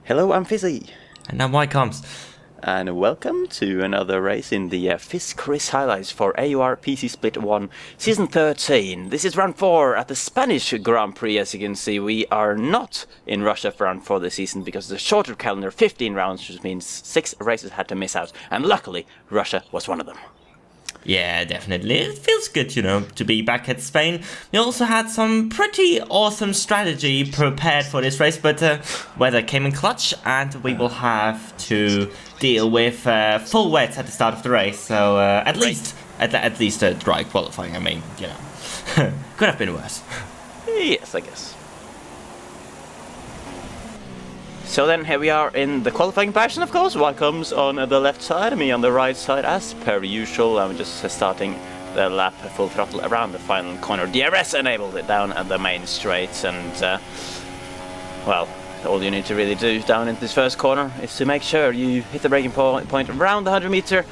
Hello, I'm Fizzy. And I'm Ycoms. And welcome to another race in the FisChris highlights for AOR PC Split 1 Season 13. This is round 4 at the Spanish Grand Prix. As you can see, we are not in Russia for round 4 this season because the shorter calendar, 15 rounds, which means 6 races had to miss out. And luckily, Russia was one of them. Yeah, definitely. It feels good, to be back at Spain. We also had some pretty awesome strategy prepared for this race, but weather came in clutch, and we will have to deal with full wet at the start of the race. So at least dry qualifying. I mean, could have been worse. Yes, I guess. So then here we are in the qualifying passion, of course. Ycoms on the left side, me on the right side, as per usual. I'm just starting the lap full throttle around the final corner. DRS enabled it down at the main straight, and well, all you need to really do down in this first corner is to make sure you hit the braking point around the 100-meter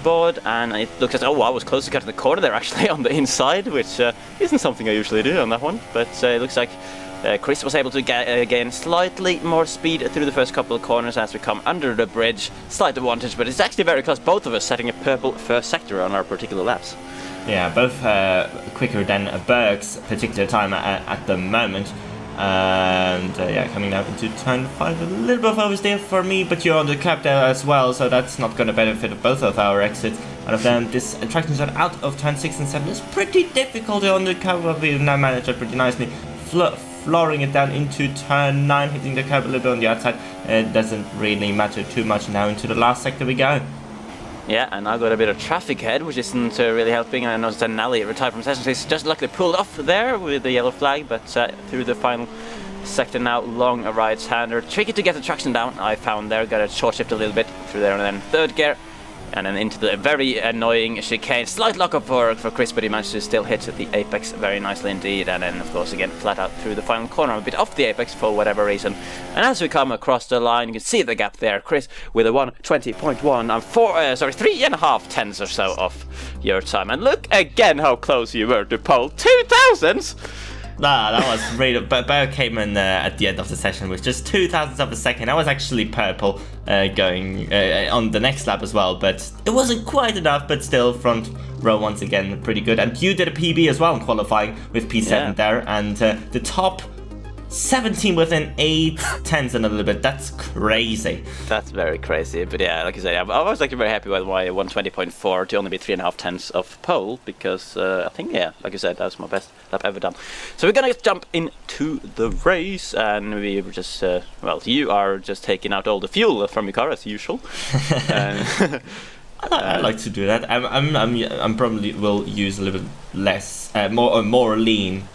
board, and it looks as I was close to cutting the corner there actually on the inside, which isn't something I usually do on that one, but it looks like Chris was able to gain slightly more speed through the first couple of corners as we come under the bridge. Slight advantage, but it's actually very close. Both of us setting a purple first sector on our particular laps. Yeah, both quicker than Berg's particular time at the moment. And coming out into turn 5, a little bit of oversteer for me, but you're on the curb there as well, so that's not going to benefit both of our exits. Out of them, this traction zone out of turn 6 and 7 is pretty difficult on the curb, but we've now managed it pretty nicely. Flooring it down into turn 9, hitting the curb a little bit on the outside. It doesn't really matter too much now. Into the last sector we go. Yeah, and I got a bit of traffic ahead, which isn't really helping. I noticed that Nally retired from session, so he's just luckily pulled off there with the yellow flag, but through the final sector now, long right-hander. Tricky to get the traction down, I found there. Got a short shift a little bit through there, and then third gear. And then into the very annoying chicane. Slight lock-up for Chris, but he managed to still hit the apex very nicely indeed. And then, of course, again, flat out through the final corner, a bit off the apex for whatever reason. And as we come across the line, you can see the gap there. Chris with a 1:20.1. I'm 3.5 tenths or so off your time. And look again how close you were to pole. 2,000s! Nah, that was really... But Berg came in at the end of the session with just 0.002 of a second. I was actually purple going on the next lap as well, but it wasn't quite enough, but still front row once again pretty good. And you did a PB as well in qualifying with P7 there, and the top 17 within 8/10 and a little bit. That's crazy. That's very crazy. But yeah, like I said, I was like very happy with my 1:20.4 to only be 3.5 tenths of pole, because I think, yeah, like I said, that was my best lap ever done. So we're gonna jump into the race, and we were just well, you are just taking out all the fuel from your car as usual. I like to do that. I'm probably will use a little bit less, more lean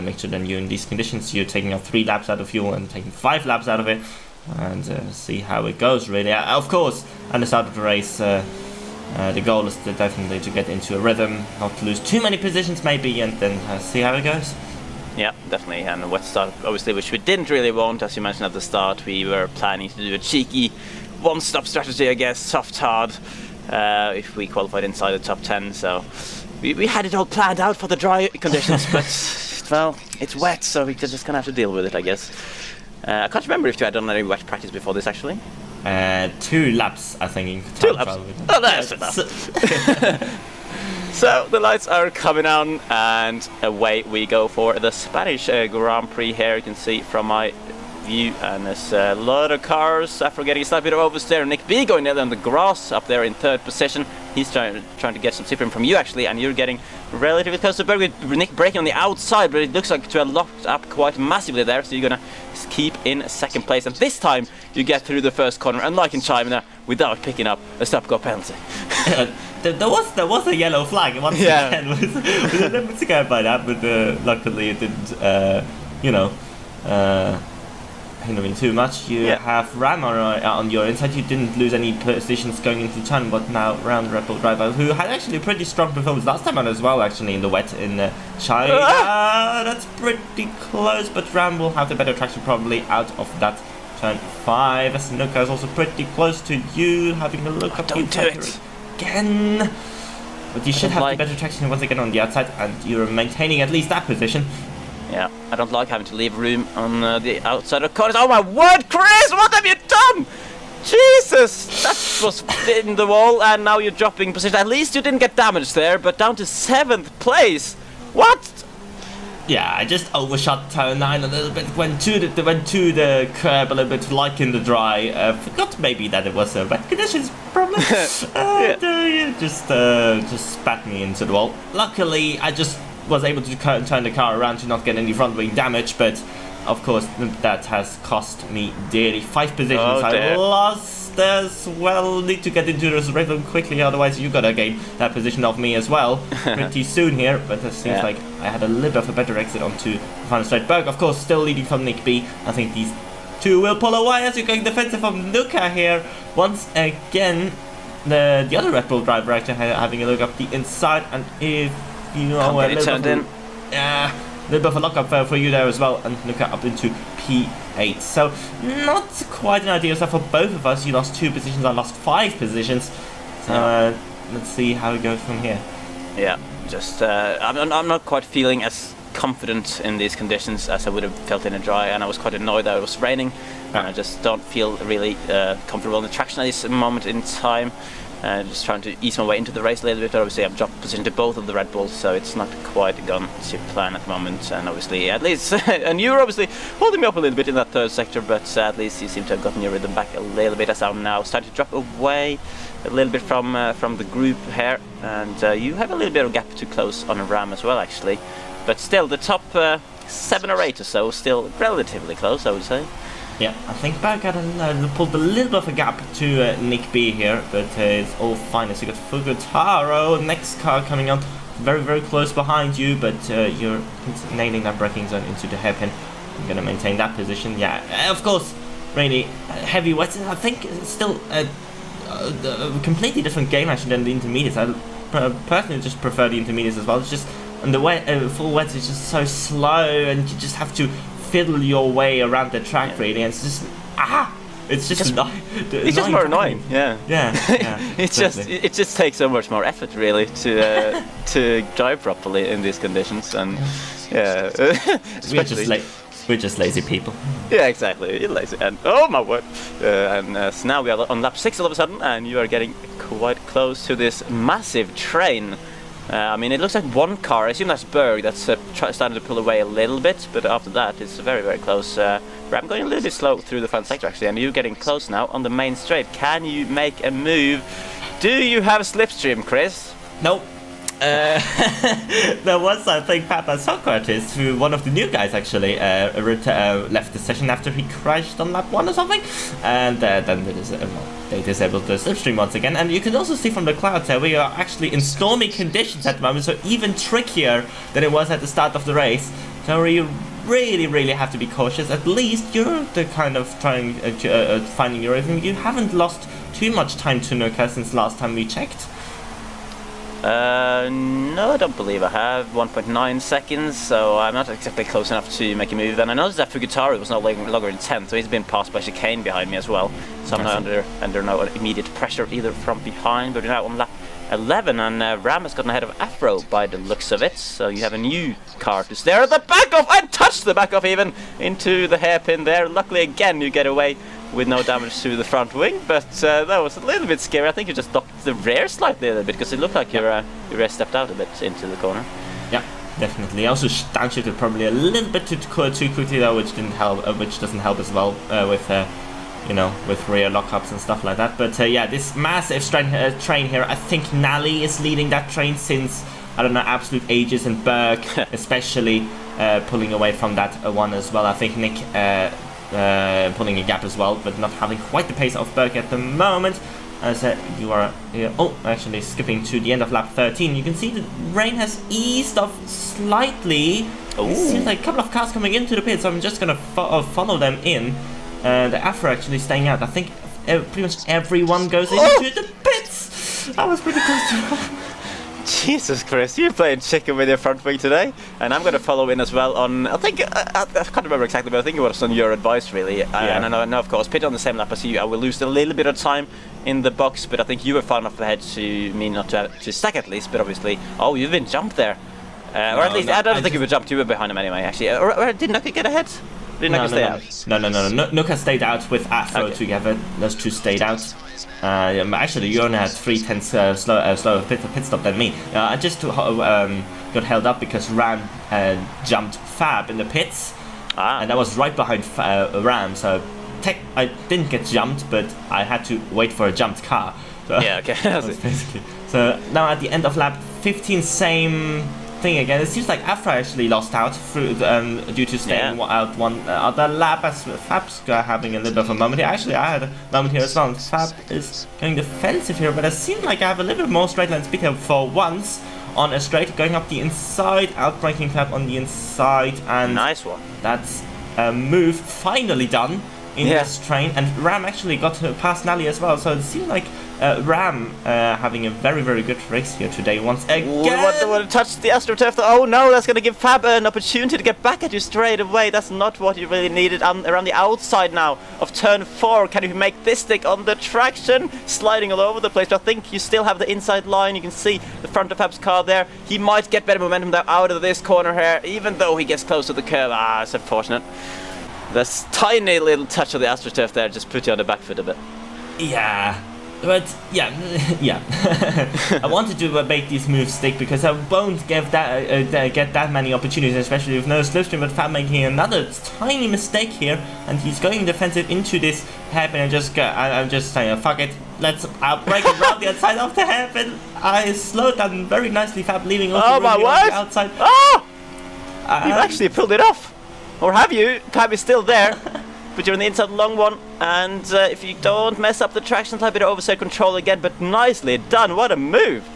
mixture than you in these conditions. You're taking out 3 laps out of fuel and taking 5 laps out of it, and see how it goes really. Of course, at the start of the race, the goal is definitely to get into a rhythm, not to lose too many positions maybe, and then see how it goes. Yeah, definitely. And a wet start, obviously, which we didn't really want. As you mentioned at the start, we were planning to do a cheeky one-stop strategy, I guess, soft hard, if we qualified inside the top 10. So we had it all planned out for the dry conditions, but well, it's wet, so we're just gonna have to deal with it, I guess. I can't remember if you had done any wet practice before this, actually. 2 laps, I think. 2 laps? Oh, that's enough. So the lights are coming on, and away we go for the Spanish Grand Prix here. You can see from my view, and there's a lot of cars. After getting a slight bit of oversteer, Nick B going there on the grass up there in 3rd position. He's trying to get some tipping from you actually, and you're getting relatively close to Berg with Nick braking on the outside, but it looks like to have locked up quite massively there, so you're gonna keep in 2nd place, and this time you get through the first corner, unlike in China, without picking up a stop-go penalty. There was a yellow flag once again. Was a little bit scared by that, but luckily it didn't, hindering too much. You have Ram on your inside. You didn't lose any positions going into turn, but now Ram Red Bull driver, who had actually a pretty strong performance last time out as well, actually in the wet in China. That's pretty close, but Ram will have the better traction probably out of that turn 5. Snuka is also pretty close to you, having a look up. Don't do it again. But you should have the better traction once again on the outside, and you're maintaining at least that position. Yeah, I don't like having to leave room on the outside of corners. Oh my word, Chris, what have you done? Jesus, that was in the wall, and now you're dropping position. At least you didn't get damaged there, but down to 7th place. What? Yeah, I just overshot turn 9 a little bit. Went to the curb a little bit, like in the dry. Forgot maybe that it was a wet conditions problem. Just spat me into the wall. Luckily, I just was able to turn the car around to not get any front wing damage, but of course that has cost me dearly. 5 positions I lost as well. Need to get into this rhythm quickly, otherwise you gotta gain that position of me as well pretty soon here. But it seems like I had a little bit of a better exit onto the final straight. Berg, of course, still leading from Nick B. I think these two will pull away as you're going defensive from Nuka here. Once again, the other Red Bull driver actually having a look up the inside, and if you know a little bit of a lockup for you there as well, and Nuka up into P8. So not quite an ideal stuff for both of us. You lost 2 positions, I lost 5 positions. So let's see how it goes from here. Yeah, just I'm not quite feeling as confident in these conditions as I would have felt in a dry, and I was quite annoyed that it was raining, and I just don't feel really comfortable in the traction at this moment in time. Just trying to ease my way into the race a little bit. Obviously, I've dropped position to both of the Red Bulls, so it's not quite gone to plan at the moment. And obviously, at least, and you're obviously holding me up a little bit in that 3rd sector, but at least you seem to have gotten your rhythm back a little bit, as I'm now starting to drop away a little bit from the group here. And you have a little bit of gap to close on a Ram as well, actually. But still, the top 7 or 8 or so, still relatively close, I would say. Yeah, I think Berg pulled a little bit of a gap to Nick B here, but it's all fine as you got Fugutaro, next car coming on very, very close behind you, but you're nailing that braking zone into the hairpin. I'm going to maintain that position. Yeah, of course, really heavy wets. I think it's still a completely different game actually than the intermediates. I personally just prefer the intermediates as well. It's just, and the wet, full wets is just so slow, and you just have to fiddle your way around the track really, and it's just it's just more annoying. Yeah. It just takes so much more effort really to drive properly in these conditions, and especially we're just lazy people. Yeah, exactly. You're lazy, and oh my word! So now we are on lap 6 all of a sudden, and you are getting quite close to this massive train. I mean, it looks like one car. I assume that's Berg that's starting to pull away a little bit, but after that, it's very, very close. I'm going a little bit slow through the front sector, actually, and you're getting close now on the main straight. Can you make a move? Do you have slipstream, Chris? Nope. There was, I think, Papa Socrates, who one of the new guys actually left the session after he crashed on lap 1 or something, and then they disabled the slipstream once again. And you can also see from the clouds there we are actually in stormy conditions at the moment, so even trickier than it was at the start of the race. So you really have to be cautious. At least you're the kind of trying finding your rhythm. You haven't lost too much time to Nuka since last time we checked. No, I don't believe I have. 1.9 seconds, so I'm not exactly close enough to make a move. And I noticed that Fugutaro was no longer in 10th, so he's been passed by Chicane behind me as well. So I'm not under no immediate pressure either from behind. But we're now on lap 11, and Ram has gotten ahead of Afro by the looks of it. So you have a new car to stare at the back of, and touch the back of even into the hairpin there. Luckily, again, you get away with no damage to the front wing, but that was a little bit scary. I think you just knocked the rear slightly a little bit, because it looked like your rear stepped out a bit into the corner. Yeah, definitely. Also downshifted probably a little bit too quickly though, which didn't help. Which doesn't help as well with with rear lockups and stuff like that. But yeah, this massive train here. I think Nally is leading that train since, I don't know, absolute ages, and Berg especially pulling away from that one as well. I think Nick pulling a gap as well, but not having quite the pace of Berg at the moment. As you are actually skipping to the end of lap 13. You can see the rain has eased off slightly. It seems like a couple of cars coming into the pit, so I'm just gonna follow them in. The Afro actually staying out. I think pretty much everyone goes into the pits. That was pretty close to Jesus Christ, you're playing chicken with your front wing today, and I'm going to follow in as well on, I think, I can't remember exactly, but I think it was on your advice really. And I know, of course, pit on the same lap as you, I will lose a little bit of time in the box, but I think you were far enough ahead to me not to stack at least, but obviously, you've been jumped there. Or at least, I don't think he would jump. You were behind him anyway, actually. Or did Nuka get ahead? Did Nuka stay out? No. Nuka stayed out with Afro together. Those two stayed out. Actually, you only had 3/10 slower pit stop than me. I just got held up because Ram jumped Fab in the pits. And I was right behind Ram, so I didn't get jumped, but I had to wait for a jumped car. So yeah, okay. Basically. So now at the end of lap 15, same thing again. It seems like Afra actually lost out through due to staying out one other lap, as Fab's having a little bit of a moment here. Actually, I had a moment here as well. Fab is going defensive here, but it seems like I have a little bit more straight line speed here for once on a straight, going up the inside, outbraking Fab on the inside, and nice one. That's a move finally done in this train, and Ram actually got past Nally as well, so it seems like Ram having a very, very good race here today once again. What to touch the AstroTurf? Oh no, that's going to give Fab an opportunity to get back at you straight away. That's not what you really needed. Around the outside now of turn 4, can you make this stick on the traction? Sliding all over the place, but I think you still have the inside line. You can see the front of Fab's car there. He might get better momentum out of this corner here, even though he gets close to the curve. It's unfortunate. This tiny little touch of the AstroTurf there just put you on the back foot a bit. Yeah. But yeah. I wanted to make these moves stick because I won't get that many opportunities, especially with no slipstream. But Fab making another tiny mistake here, and he's going defensive into this hairpin. I'm just saying, fuck it, let's break it around the outside of the hairpin. I slowed down very nicely. Fab leaving off the outside. Oh! You've actually pulled it off, or have you? Fab is still there. But you're on the inside long one, and if you don't mess up the traction, it's a bit of overside control again, but nicely done. What a move!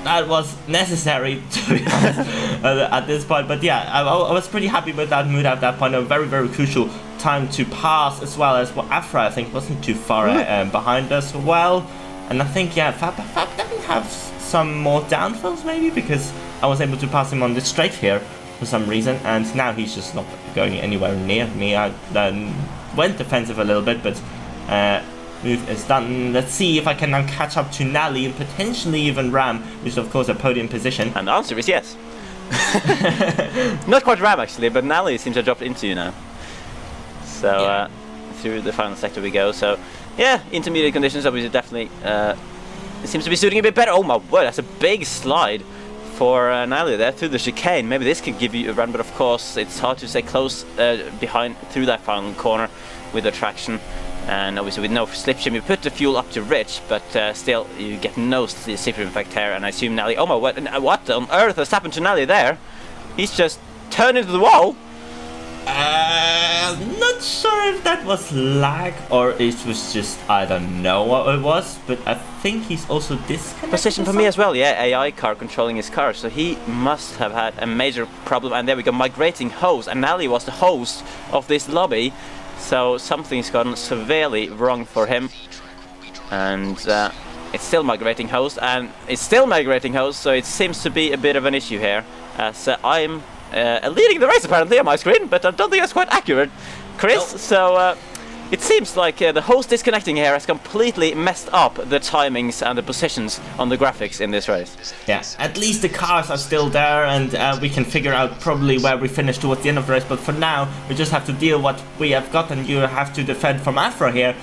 That was necessary, to be honest, at this point. But yeah, I was pretty happy with that move at that point. A very, very crucial time to pass, as well as Afra, I think, wasn't too far behind as well. And I think, Fab doesn't have some more downfalls, maybe, because I was able to pass him on this straight here for some reason, and now he's just not going anywhere near me. I went defensive a little bit, but move is done. Let's see if I can now catch up to Nally and potentially even Ram, which is of course a podium position. And the answer is yes. Not quite Ram actually, but Nally seems to have dropped into you now. So through the final sector we go. So yeah, intermediate conditions obviously definitely it seems to be suiting a bit better. Oh my word, that's a big slide for Nally there through the chicane. Maybe this could give you a run, but of course it's hard to stay close behind through that final corner with the traction, and obviously with no slipstream you put the fuel up to rich, but still you get no slipstream effect here. And I assume Nally, oh my word, what on earth has happened to Nally there? He's just turned into the wall. Not sure if that was lag or it was just, I don't know what it was, but I think he's also disconnected. Position for me as well, yeah, AI car controlling his car, so he must have had a major problem. And there we go, migrating host, and Nally was the host of this lobby, so something's gone severely wrong for him. And it's still migrating host, so it seems to be a bit of an issue here, as I'm leading the race apparently on my screen, but I don't think that's quite accurate, Chris. Nope. So it seems like the host disconnecting here has completely messed up the timings and the positions on the graphics in this race. Yeah, at least the cars are still there, and we can figure out probably where we finish towards the end of the race, but for now we just have to deal what we have got, and you have to defend from Afro here.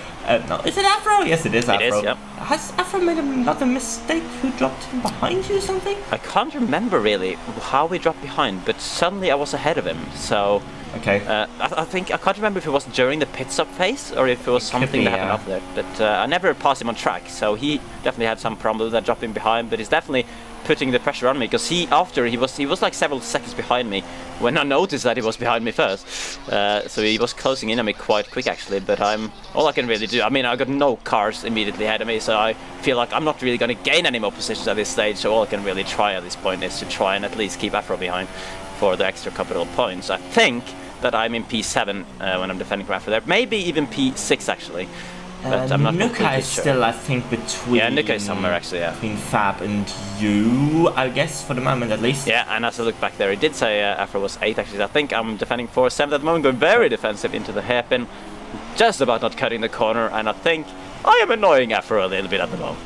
No, is it Afro? Yes, it is Afro. It is, yep. Has Afro made another mistake? Who dropped him behind you or something? I can't remember really how we dropped behind, but suddenly I was ahead of him, so... Okay. I can't remember if it was during the pit stop phase or if it was something that happened after that. But I never passed him on track, so he definitely had some problem with that dropping behind. But he's definitely putting the pressure on me, because he was like several seconds behind me when I noticed that he was behind me first. So he was closing in on me quite quick actually. But all I can really do. I mean, I got no cars immediately ahead of me, so I feel like I'm not really going to gain any more positions at this stage. So all I can really try at this point is to try and at least keep Afro behind for the extra couple of points. I think that I'm in P7 when I'm defending Afro there. Maybe even P6 actually. But I'm not Nuka is sure. still, I think, between... Yeah, Nuka is somewhere actually, yeah. Between Fab and you, I guess, for the moment at least. Yeah, and as I look back there, he did say Afro was 8 actually. I think I'm defending for 7 at the moment, going very defensive into the hairpin. Just about not cutting the corner, and I think I am annoying Afro a little bit at the moment.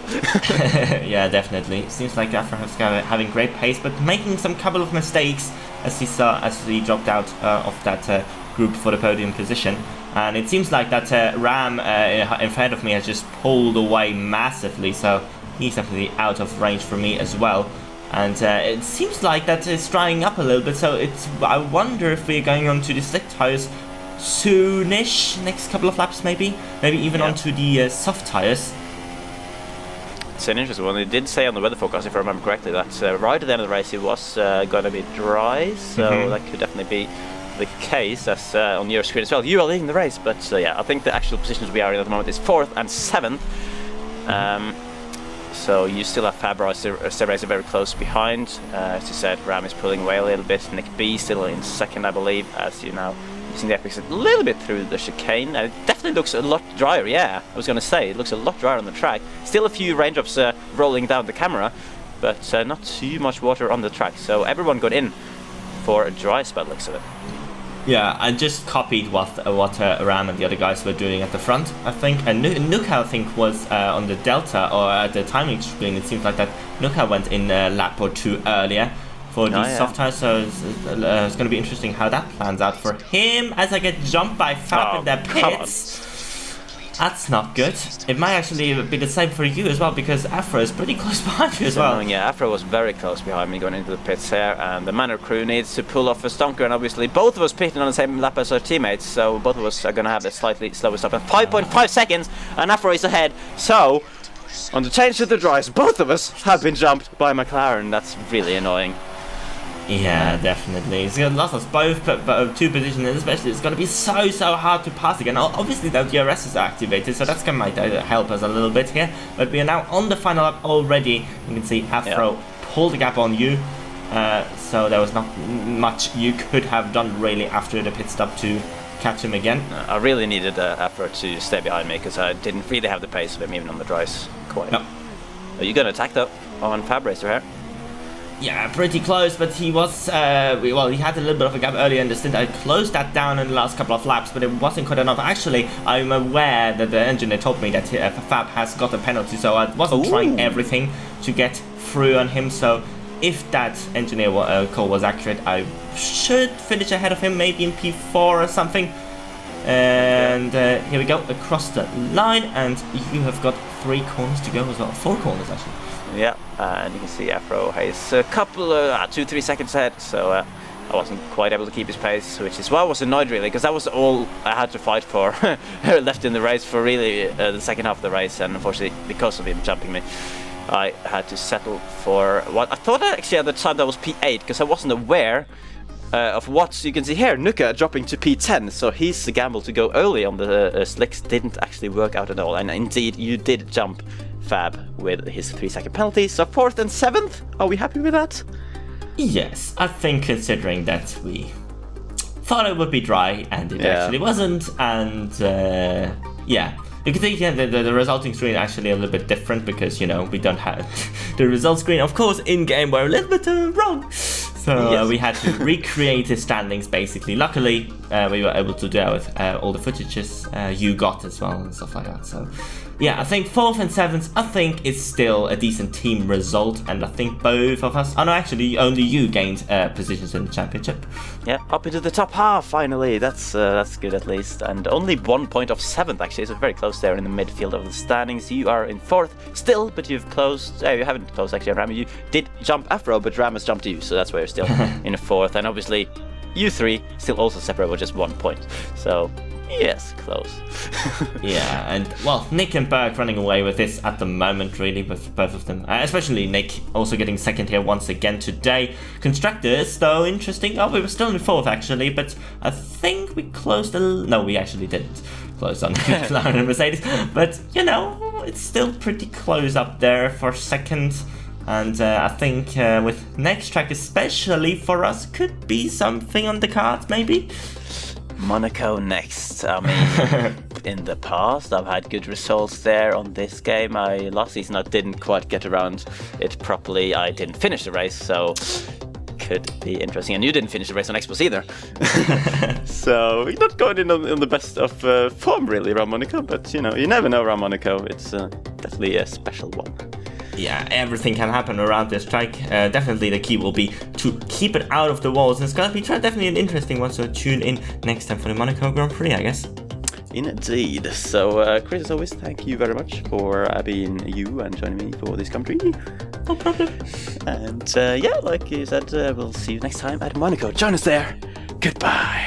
Yeah, definitely. Seems like Afro is having great pace, but making some couple of mistakes as he dropped out of that group for the podium position. And it seems like that Ram in front of me has just pulled away massively, so he's definitely out of range for me as well. And it seems like that it's drying up a little bit, so I wonder if we're going on to the slick tires soonish, next couple of laps maybe even onto the soft tires. It's an interesting one. They did say on the weather forecast, if I remember correctly, that right at the end of the race it was going to be dry, so that could definitely be the case, as on your screen as well. You are leading the race, but yeah, I think the actual positions we are in at the moment is 4th and 7th. So you still have Fab Racer very close behind. As you said, Ram is pulling away a little bit. Nick B still in 2nd, I believe, as you now using the Epics a little bit through the chicane. It definitely looks a lot drier, yeah. I was going to say, it looks a lot drier on the track. Still a few raindrops rolling down the camera, but not too much water on the track. So everyone got in for a dry spell, looks of it. Yeah, I just copied what Ram and the other guys were doing at the front, I think. And Nuka, I think, was on the Delta, or at the timing screen. It seems like that Nuka went in a lap or two earlier for these soft tires, so it's going to be interesting how that plans out for him as I get jumped by Fab in their pits. That's not good. It might actually be the same for you as well, because Afro is pretty close behind you as well. Yeah, Afro was very close behind me going into the pits here, and the Manor crew needs to pull off a stonker, and obviously both of us pitting on the same lap as our teammates, so both of us are going to have a slightly slower stop. And 5.5 seconds, and Afro is ahead, so on the change to the dries, both of us have been jumped by McLaren. That's really annoying. Yeah, definitely. It's going to lost us both, but 2 positions, especially. It's going to be so hard to pass again. Obviously, the DRS is activated, so that's going to help us a little bit here. But we are now on the final lap already. You can see Afro pull the gap on you. So there was not much you could have done really after the pit stop to catch him again. I really needed Afro to stay behind me, because I didn't really have the pace of him even on the dries quite. No. Are you going to attack though on Fab Racer here? Yeah, pretty close, but he was, well, he had a little bit of a gap earlier in the stint. I closed that down in the last couple of laps, but it wasn't quite enough. Actually, I'm aware that the engineer told me that Fab has got a penalty, so I wasn't trying everything to get through on him. So if that engineer call was accurate, I should finish ahead of him, maybe in P4 or something. And here we go, across the line, and you have got 3 corners to go as well. 4 corners, actually. Yeah, and you can see Afro has a couple of 2-3 seconds ahead, so I wasn't quite able to keep his pace, which is why I was annoyed really, because that was all I had to fight for left in the race for really the second half of the race, and unfortunately because of him jumping me, I had to settle for what I thought actually at the time that was P8, because I wasn't aware of what you can see here. Nuka dropping to P10, so his gamble to go early on the slicks didn't actually work out at all, and indeed you did jump Fab with his 3-second penalty. So 4th and 7th, are we happy with that? Yes, I think considering that we thought it would be dry and it actually wasn't, and yeah. You can see the resulting screen actually a little bit different, because, you know, we don't have the result screen, of course, in-game were a little bit wrong. So we had to recreate the standings, basically. Luckily, we were able to do that with all the footages you got as well and stuff like that. So yeah, I think 4th and 7th, I think it's still a decent team result, and I think both of us, oh no, actually only you gained positions in the championship. Yeah, up into the top half finally. That's good at least, and only 1 point of 7th actually, so very close there in the midfield of the standings. You are in 4th still, but you've closed. You haven't closed actually, Ram. You did jump Afro, but Ram has jumped you, so that's why you're still in 4th, and obviously you 3 still also separate with just 1 point. So yes, close. Yeah, and well, Nick and Berg running away with this at the moment, really, with both of them. Especially Nick also getting 2nd here once again today. Constructors, though, interesting. Oh, we were still in 4th actually, but I think we closed no, we actually didn't close on McLaren and Mercedes. But, you know, it's still pretty close up there for 2nd. And I think with next track, especially for us, could be something on the cards, maybe. Monaco next. I mean, in the past I've had good results there on this game. Last season I didn't quite get around it properly. I didn't finish the race, so could be interesting. And you didn't finish the race on Expos either. So you're not going in the best of form, really, around Monaco. But, you know, you never know around Monaco. It's definitely a special one. Yeah, everything can happen around this track. Definitely the key will be to keep it out of the walls. It's going to be definitely an interesting one, so tune in next time for the Monaco Grand Prix, I guess. Indeed. So, Chris, as always, thank you very much for being you and joining me for this country. No problem. And yeah, like you said, we'll see you next time at Monaco. Join us there. Goodbye.